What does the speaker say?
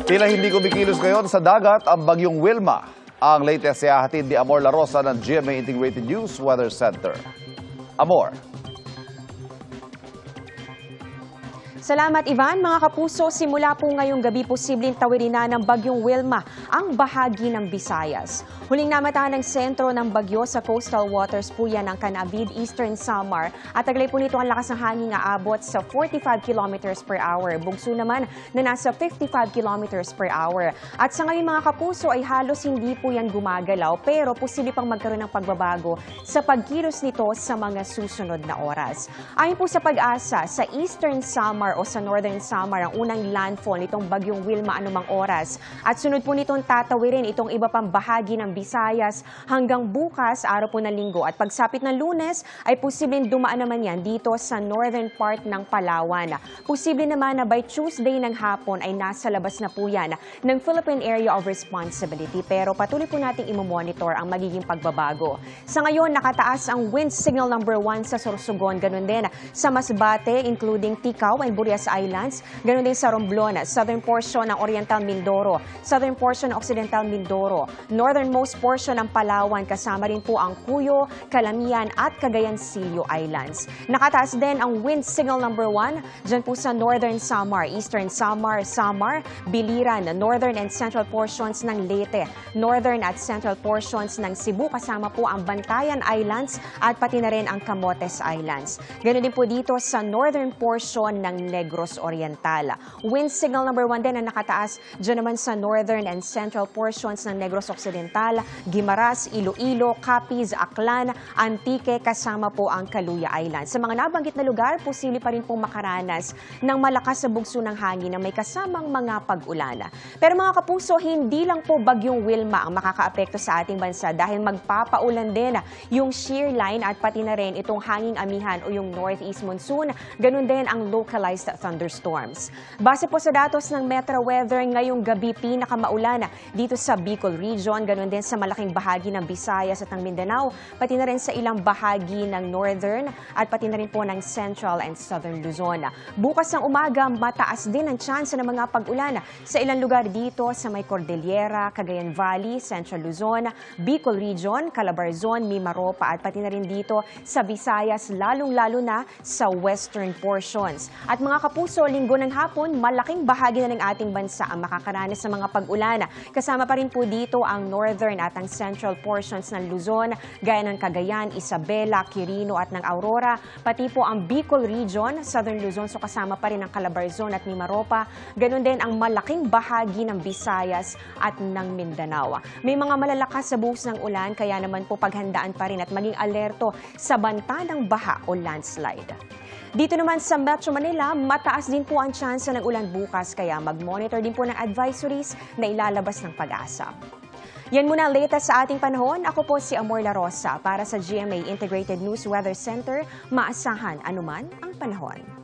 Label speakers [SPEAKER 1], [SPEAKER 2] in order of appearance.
[SPEAKER 1] Tila hindi kumikilos ngayon sa dagat ang bagyong Wilma. Ang latest ay hatid ni Amor La Rosa ng GMA Integrated News Weather Center. Amor.
[SPEAKER 2] Salamat, Ivan. Mga kapuso, simula po ngayong gabi posibleng tawirin na ng bagyong Wilma ang bahagi ng Visayas. Huling namataan ng sentro ng bagyo sa coastal waters po yan ng Canavid, Eastern Samar at taglay po nito ang lakas ng hangin na abot sa 45 kilometers per hour. Bugso naman na nasa 55 kilometers per hour. At sa ngayon mga kapuso ay halos hindi po yan gumagalaw pero posible pang magkaroon ng pagbabago sa pagkilos nito sa mga susunod na oras. Ayon po sa pag-asa, sa Eastern Samar o sa Northern Samar ang unang landfall nitong bagyong Wilma anumang oras. At sunod po nitong tatawirin itong iba pang bahagi ng Visayas hanggang bukas, araw po ng linggo. At pagsapit ng Lunes ay posibleng dumaan naman yan dito sa northern part ng Palawan. Posible naman na by Tuesday ng hapon ay nasa labas na po yan ng Philippine Area of Responsibility. Pero patuloy po nating imomonitor ang magiging pagbabago. Sa ngayon, nakataas ang wind signal number 1 sa Sorsogon. Ganun din sa Masbate, including Ticao and Burias Islands. Ganun din sa Romblon, southern portion ng Oriental Mindoro, southern portion ng Occidental Mindoro, northernmost portion ng Palawan, kasama rin po ang Cuyo, Calamian at Cagayan Silio Islands. Nakataas din ang wind signal number 1 dyan po sa Northern Samar, Eastern Samar, Samar, Biliran, northern and central portions ng Leyte, northern at central portions ng Cebu, kasama po ang Bantayan Islands at pati na rin ang Camotes Islands. Ganun din po dito sa northern portion ng Negros Oriental. Wind signal number 1 din na nakataas dyan naman sa northern and central portions ng Negros Occidental, Guimaras, Iloilo, Capiz, Aklan, Antique, kasama po ang Caluya Island. Sa mga nabanggit na lugar, posible pa rin pong makaranas ng malakas sa bugso ng hangin na may kasamang mga pag-ulan. Pero mga kapuso, hindi lang po bagyong Wilma ang makakaapekto sa ating bansa dahil magpapaulan din yung shear line at pati na rin itong hanging amihan o yung northeast monsoon, ganun din ang localized thunderstorms. Base po sa datos ng Metro Weather, ngayong gabi pinakamaulan dito sa Bicol Region, ganun din sa malaking bahagi ng Visayas at ng Mindanao, pati na rin sa ilang bahagi ng Northern at pati na rin po ng Central and Southern Luzon. Bukas ng umaga, mataas din ang tsansa ng mga pag-ulan sa ilang lugar dito sa may Cordillera, Cagayan Valley, Central Luzon, Bicol Region, Calabarzon, Mimaropa at pati na rin dito sa Visayas, lalong-lalo na sa western portions. At mga kapuso, linggo ng hapon, malaking bahagi na ng ating bansa ang makakaranas sa mga pag-ulan. Kasama pa rin po dito ang northern at ang central portions ng Luzon, gaya ng Cagayan, Isabela, Quirino at ng Aurora, pati po ang Bicol Region, Southern Luzon, so kasama pa rin ang Calabarzon at Mimaropa, ganun din ang malaking bahagi ng Visayas at ng Mindanao. May mga malalakas sa buhos ng ulan, kaya naman po paghandaan pa rin at maging alerto sa banta ng baha o landslide. Dito naman sa Metro Manila, mataas din po ang tsansa ng ulan bukas kaya mag-monitor din po ng advisories na ilalabas ng Pag-asa. Yan muna ang latest sa ating panahon. Ako po si Amor La Rosa para sa GMA Integrated News Weather Center. Maasahan anuman ang panahon.